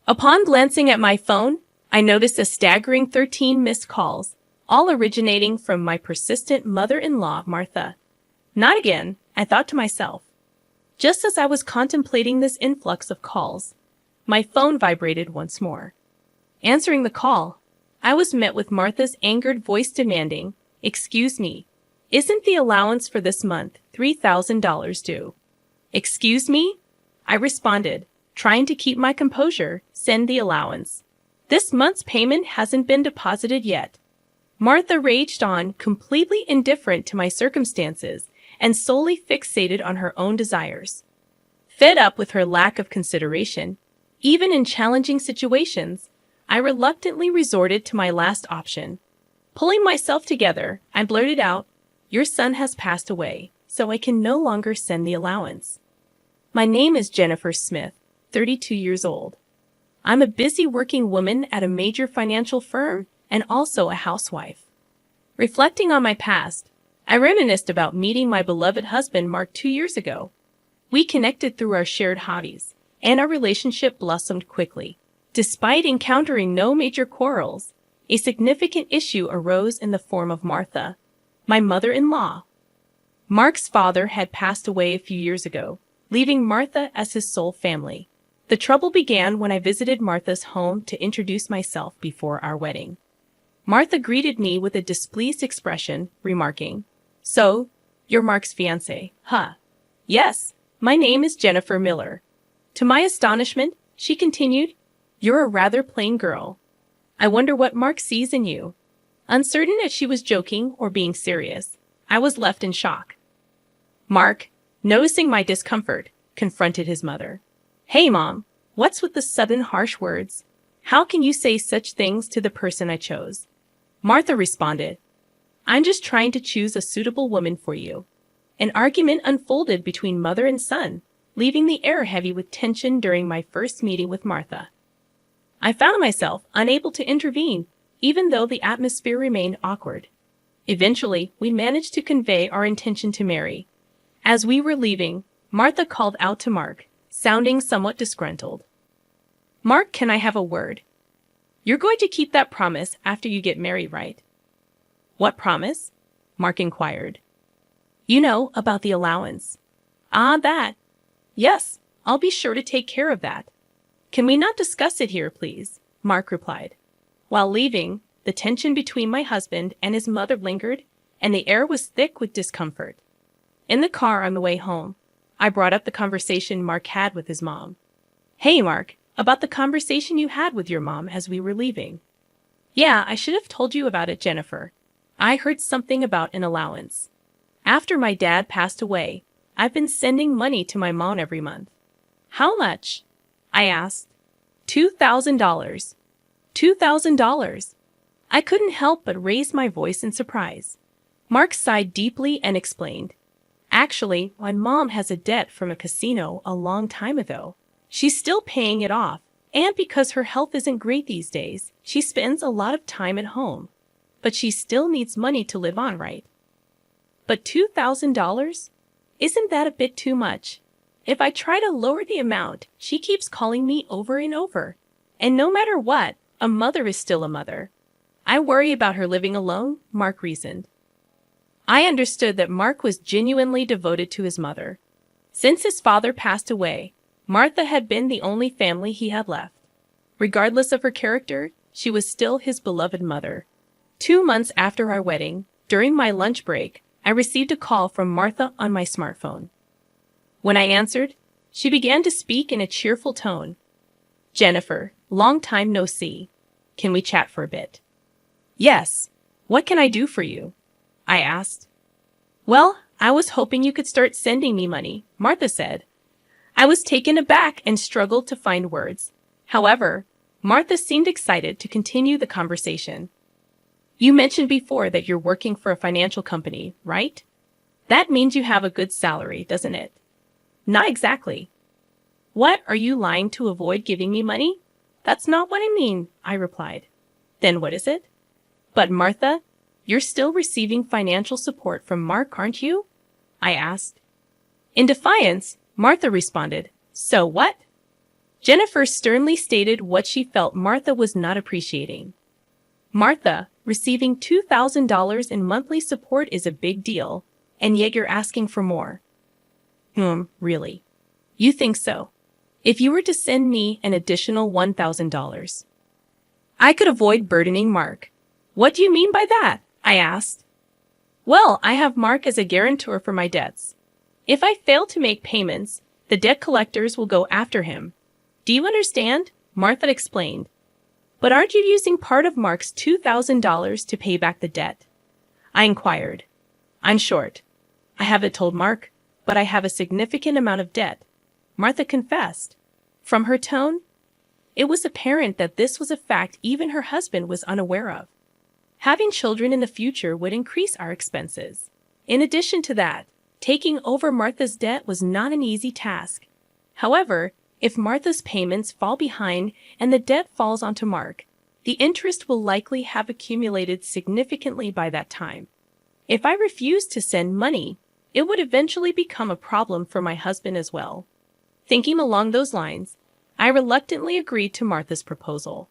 Upon glancing at my phone, I noticed a staggering 13 missed calls, all originating from my persistent mother-in-law, Martha. Not again, I thought to myself. Just as I was contemplating this influx of calls, my phone vibrated once more. Answering the call, I was met with Martha's angered voice demanding, "Excuse me, isn't the allowance for this month $3,000 due?" "Excuse me?" I responded, trying to keep my composure. "Send the allowance. This month's payment hasn't been deposited yet." Martha raged on, completely indifferent to my circumstances and solely fixated on her own desires. Fed up with her lack of consideration, even in challenging situations, I reluctantly resorted to my last option. Pulling myself together, I blurted out, "Your son has passed away, so I can no longer send the allowance. My name is Jennifer Smith, 32 years old. I'm a busy working woman at a major financial firm and also a housewife." Reflecting on my past, I reminisced about meeting my beloved husband Mark 2 years ago. We connected through our shared hobbies, and our relationship blossomed quickly. Despite encountering no major quarrels, a significant issue arose in the form of Martha, my mother-in-law. Mark's father had passed away a few years ago, leaving Martha as his sole family. The trouble began when I visited Martha's home to introduce myself before our wedding. Martha greeted me with a displeased expression, remarking, "So, you're Mark's fiancée, huh?" "Yes, my name is Jennifer Miller." To my astonishment, she continued, "You're a rather plain girl. I wonder what Mark sees in you." Uncertain if she was joking or being serious, I was left in shock. Mark, noticing my discomfort, confronted his mother. "Hey, Mom, what's with the sudden harsh words? How can you say such things to the person I chose?" Martha responded, "I'm just trying to choose a suitable woman for you." An argument unfolded between mother and son, leaving the air heavy with tension during my first meeting with Martha. I found myself unable to intervene, even though the atmosphere remained awkward. Eventually, we managed to convey our intention to marry. As we were leaving, Martha called out to Mark, sounding somewhat disgruntled. "Mark, can I have a word? You're going to keep that promise after you get married, right?" "What promise?" Mark inquired. "You know, about the allowance." "Ah, that. Yes, I'll be sure to take care of that." "Can we not discuss it here, please?" Mark replied. While leaving, the tension between my husband and his mother lingered, and the air was thick with discomfort. In the car on the way home, I brought up the conversation Mark had with his mom. "Hey, Mark, about the conversation you had with your mom as we were leaving." "Yeah, I should have told you about it, Jennifer. I heard something about an allowance. After my dad passed away, I've been sending money to my mom every month." "How much?" I asked. $2,000. $2,000. I couldn't help but raise my voice in surprise. Mark sighed deeply and explained, "Actually, my mom has a debt from a casino a long time ago. She's still paying it off, and because her health isn't great these days, she spends a lot of time at home. But she still needs money to live on, right?" "But $2,000? Isn't that a bit too much? If I try to lower the amount, she keeps calling me over and over. And no matter what, a mother is still a mother. I worry about her living alone," Mark reasoned. I understood that Mark was genuinely devoted to his mother. Since his father passed away, Martha had been the only family he had left. Regardless of her character, she was still his beloved mother. 2 months after our wedding, during my lunch break, I received a call from Martha on my smartphone. When I answered, she began to speak in a cheerful tone. "Jennifer, long time no see. Can we chat for a bit?" "Yes. What can I do for you?" I asked. "Well, I was hoping you could start sending me money," Martha said. I was taken aback and struggled to find words. However, Martha seemed excited to continue the conversation. "You mentioned before that you're working for a financial company, right? That means you have a good salary, doesn't it?" "Not exactly." "What, are you lying to avoid giving me money?" "That's not what I mean," I replied. "Then what is it?" "But Martha, you're still receiving financial support from Mark, aren't you?" I asked. In defiance, Martha responded, "So what?" Jennifer sternly stated what she felt Martha was not appreciating. Martha, receiving $2,000 in monthly support is a big deal, and yet you're asking for more. Really? You think so? If you were to send me an additional $1,000, I could avoid burdening Mark. What do you mean by that? I asked. Well, I have Mark as a guarantor for my debts. If I fail to make payments, the debt collectors will go after him. Do you understand? Martha explained. But aren't you using part of Mark's $2,000 to pay back the debt? I inquired. I'm short. I haven't told Mark, but I have a significant amount of debt, Martha confessed. From her tone, it was apparent that this was a fact even her husband was unaware of. Having children in the future would increase our expenses. In addition to that, taking over Martha's debt was not an easy task. However, if Martha's payments fall behind and the debt falls onto Mark, the interest will likely have accumulated significantly by that time. If I refuse to send money, it would eventually become a problem for my husband as well. Thinking along those lines, I reluctantly agreed to Martha's proposal.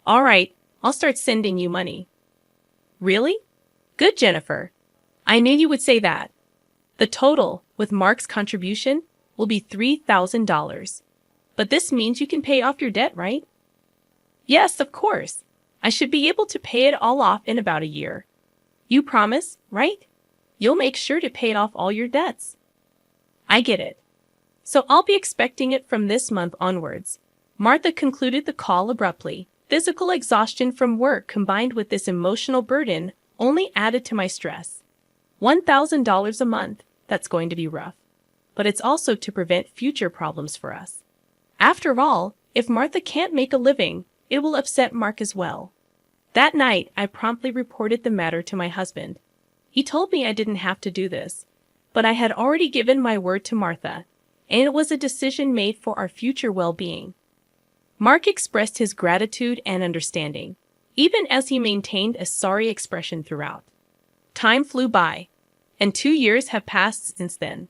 All right, I'll start sending you money. Really? Good, Jennifer. I knew you would say that. The total, with Mark's contribution, will be $3,000. But this means you can pay off your debt, right? Yes, of course. I should be able to pay it all off in about a year. You promise, right? You'll make sure to pay off all your debts. I get it. So I'll be expecting it from this month onwards. Martha concluded the call abruptly. Physical exhaustion from work combined with this emotional burden only added to my stress. $1,000 a month, that's going to be rough. But it's also to prevent future problems for us. After all, if Martha can't make a living, it will upset Mark as well. That night, I promptly reported the matter to my husband. He told me I didn't have to do this, but I had already given my word to Martha, and it was a decision made for our future well-being. Mark expressed his gratitude and understanding, even as he maintained a sorry expression throughout. Time flew by, and 2 years have passed since then.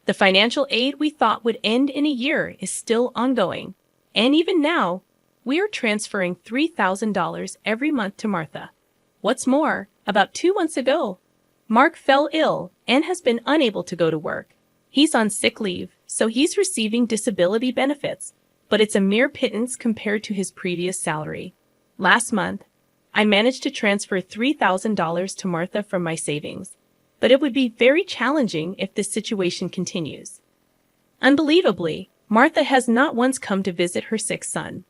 The financial aid we thought would end in a year is still ongoing, and even now, we are transferring $3,000 every month to Martha. What's more, about 2 months ago, Mark fell ill and has been unable to go to work. He's on sick leave, so he's receiving disability benefits, but it's a mere pittance compared to his previous salary. Last month, I managed to transfer $3,000 to Martha from my savings, but it would be very challenging if this situation continues. Unbelievably, Martha has not once come to visit her sick son.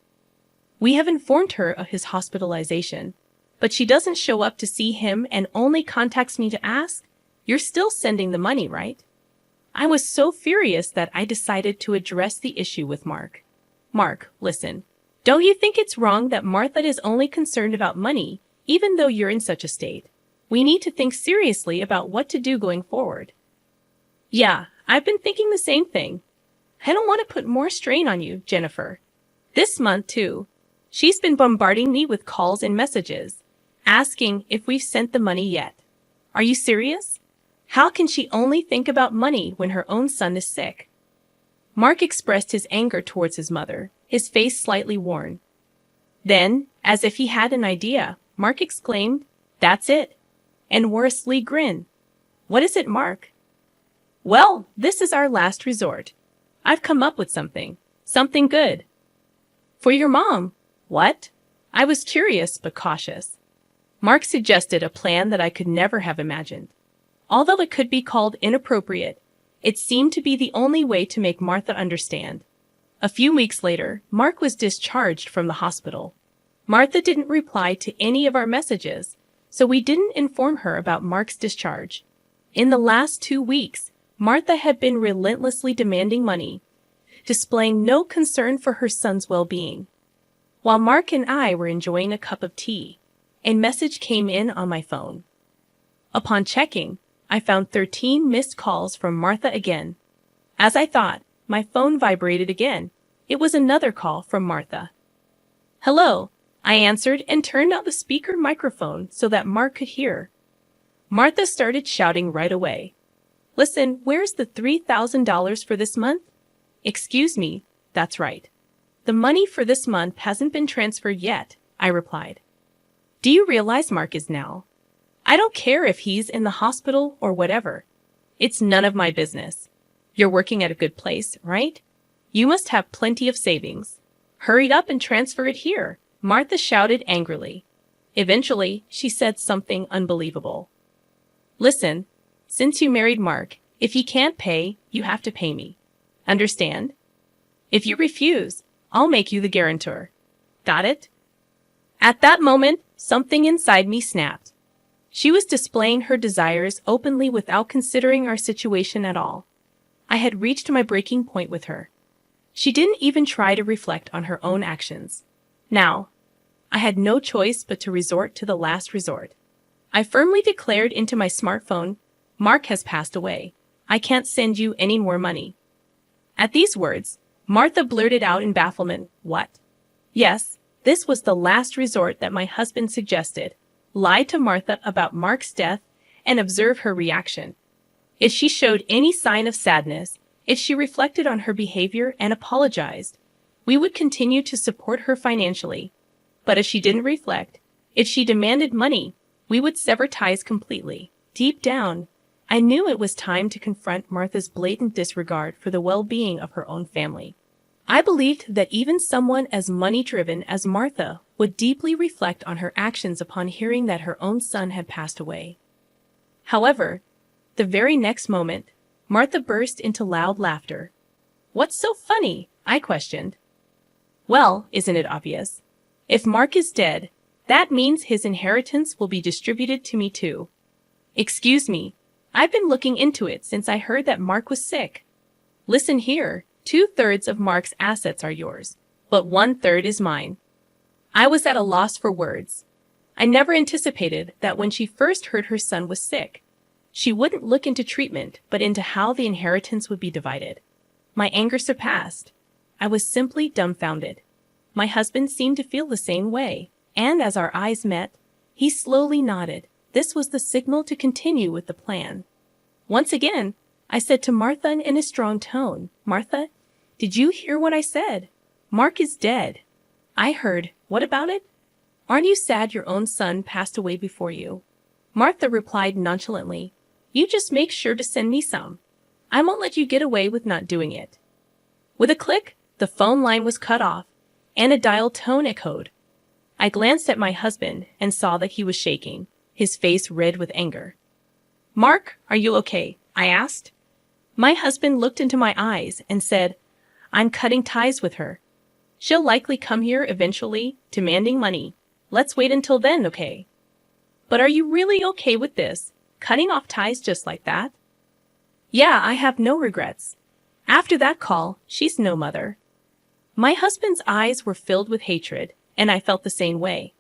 We have informed her of his hospitalization, but she doesn't show up to see him and only contacts me to ask, "You're still sending the money, right?" I was so furious that I decided to address the issue with Mark. Mark, listen. Don't you think it's wrong that Martha is only concerned about money, even though you're in such a state? We need to think seriously about what to do going forward. Yeah, I've been thinking the same thing. I don't want to put more strain on you, Jennifer. This month, too, she's been bombarding me with calls and messages, asking if we've sent the money yet. Are you serious? How can she only think about money when her own son is sick? Mark expressed his anger towards his mother, his face slightly worn. Then, as if he had an idea, Mark exclaimed, "That's it," and wore a sly grin. What is it, Mark? Well, this is our last resort. I've come up with something good. For your mom. What? I was curious but cautious. Mark suggested a plan that I could never have imagined. Although it could be called inappropriate, it seemed to be the only way to make Martha understand. A few weeks later, Mark was discharged from the hospital. Martha didn't reply to any of our messages, so we didn't inform her about Mark's discharge. In the last 2 weeks, Martha had been relentlessly demanding money, displaying no concern for her son's well-being. While Mark and I were enjoying a cup of tea, a message came in on my phone. Upon checking, I found 13 missed calls from Martha again. As I thought, my phone vibrated again. It was another call from Martha. Hello, I answered and turned on the speaker microphone so that Mark could hear. Martha started shouting right away. Listen, where's the $3,000 for this month? Excuse me, that's right. The money for this month hasn't been transferred yet, I replied. Do you realize Mark is now? I don't care if he's in the hospital or whatever. It's none of my business. You're working at a good place, right? You must have plenty of savings. Hurry up and transfer it here, Martha shouted angrily. Eventually, she said something unbelievable. Listen, since you married Mark, if he can't pay, you have to pay me. Understand? If you refuse, I'll make you the guarantor. Got it? At that moment, something inside me snapped. She was displaying her desires openly without considering our situation at all. I had reached my breaking point with her. She didn't even try to reflect on her own actions. Now, I had no choice but to resort to the last resort. I firmly declared into my smartphone, Mark has passed away. I can't send you any more money. At these words, Martha blurted out in bafflement, what? Yes, this was the last resort that my husband suggested. Lie to Martha about Mark's death and observe her reaction. If she showed any sign of sadness, if she reflected on her behavior and apologized, we would continue to support her financially. But if she didn't reflect, if she demanded money, we would sever ties completely. Deep down, I knew it was time to confront Martha's blatant disregard for the well-being of her own family. I believed that even someone as money-driven as Martha would deeply reflect on her actions upon hearing that her own son had passed away. However, the very next moment, Martha burst into loud laughter. What's so funny? I questioned. Well, isn't it obvious? If Mark is dead, that means his inheritance will be distributed to me too. Excuse me, I've been looking into it since I heard that Mark was sick. Listen here, 2/3 of Mark's assets are yours, but 1/3 is mine. I was at a loss for words. I never anticipated that when she first heard her son was sick, she wouldn't look into treatment, but into how the inheritance would be divided. My anger surpassed. I was simply dumbfounded. My husband seemed to feel the same way, and as our eyes met, he slowly nodded. This was the signal to continue with the plan. Once again, I said to Martha in a strong tone, Martha, did you hear what I said? Mark is dead. I heard, what about it? Aren't you sad your own son passed away before you? Martha replied nonchalantly, you just make sure to send me some. I won't let you get away with not doing it. With a click, the phone line was cut off, and a dial tone echoed. I glanced at my husband and saw that he was shaking, his face red with anger. Mark, are you okay? I asked. My husband looked into my eyes and said, I'm cutting ties with her. She'll likely come here eventually, demanding money. Let's wait until then, okay? But are you really okay with this? Cutting off ties just like that? Yeah, I have no regrets. After that call, she's no mother. My husband's eyes were filled with hatred, and I felt the same way.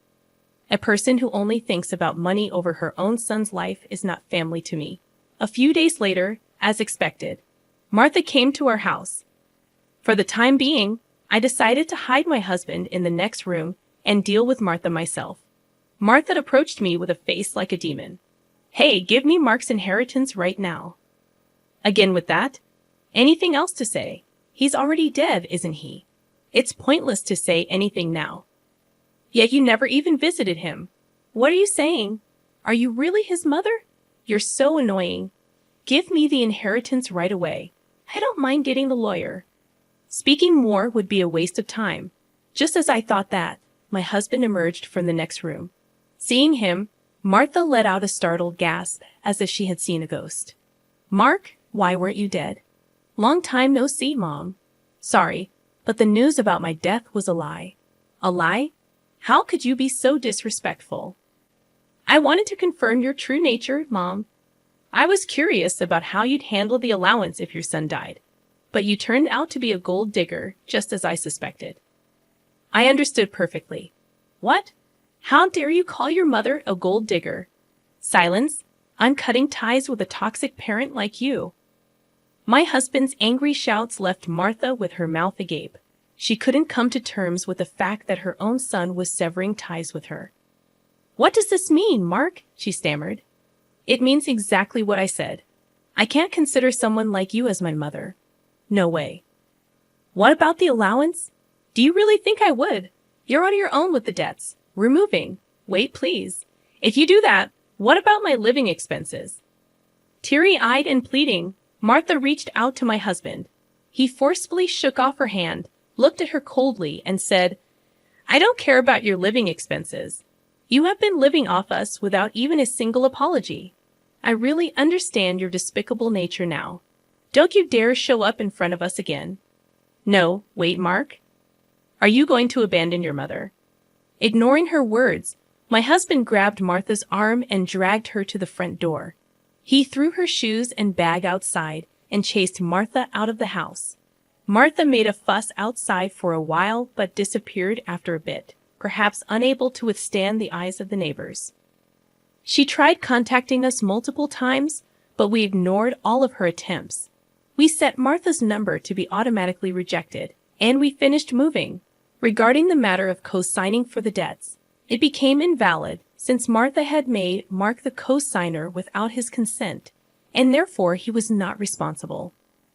A person who only thinks about money over her own son's life is not family to me. A few days later, as expected, Martha came to our house. For the time being, I decided to hide my husband in the next room and deal with Martha myself. Martha approached me with a face like a demon. Hey, give me Mark's inheritance right now. Again with that? Anything else to say? He's already dead, isn't he? It's pointless to say anything now. Yet you never even visited him. What are you saying? Are you really his mother? You're so annoying. Give me the inheritance right away. I don't mind getting the lawyer. Speaking more would be a waste of time. Just as I thought that, my husband emerged from the next room. Seeing him, Martha let out a startled gasp as if she had seen a ghost. Mark, why weren't you dead? Long time no see, Mom. Sorry, but the news about my death was a lie. A lie? How could you be so disrespectful? I wanted to confirm your true nature, Mom. I was curious about how you'd handle the allowance if your son died, but you turned out to be a gold digger, just as I suspected. I understood perfectly. What? How dare you call your mother a gold digger? Silence. I'm cutting ties with a toxic parent like you. My husband's angry shouts left Martha with her mouth agape. She couldn't come to terms with the fact that her own son was severing ties with her. What does this mean, Mark? She stammered. It means exactly what I said. I can't consider someone like you as my mother. No way. What about the allowance? Do you really think I would? You're on your own with the debts. We're moving. Wait, please. If you do that, what about my living expenses? Teary-eyed and pleading, Martha reached out to my husband. He forcefully shook off her hand, looked at her coldly, and said, I don't care about your living expenses. You have been living off us without even a single apology. I really understand your despicable nature now. Don't you dare show up in front of us again. No, wait, Mark. Are you going to abandon your mother? Ignoring her words, my husband grabbed Martha's arm and dragged her to the front door. He threw her shoes and bag outside and chased Martha out of the house. Martha made a fuss outside for a while but disappeared after a bit, perhaps unable to withstand the eyes of the neighbors. She tried contacting us multiple times, but we ignored all of her attempts. We set Martha's number to be automatically rejected, and we finished moving. Regarding the matter of co-signing for the debts, it became invalid since Martha had made Mark the co-signer without his consent, and therefore he was not responsible.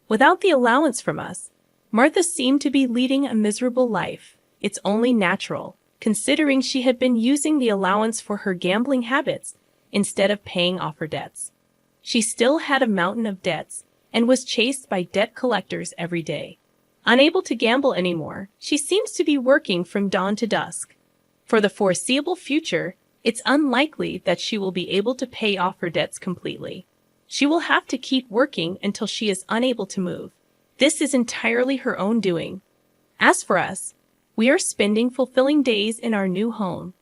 Without the allowance from us, Martha seemed to be leading a miserable life. It's only natural, considering she had been using the allowance for her gambling habits instead of paying off her debts. She still had a mountain of debts and was chased by debt collectors every day. Unable to gamble anymore, she seems to be working from dawn to dusk. For the foreseeable future, it's unlikely that she will be able to pay off her debts completely. She will have to keep working until she is unable to move. This is entirely her own doing. As for us, we are spending fulfilling days in our new home.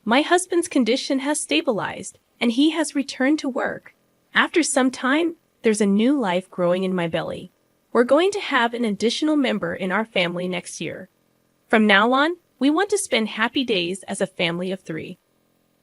My husband's condition has stabilized, and he has returned to work. After some time, there's a new life growing in my belly. We're going to have an additional member in our family next year. From now on, we want to spend happy days as a family of 3.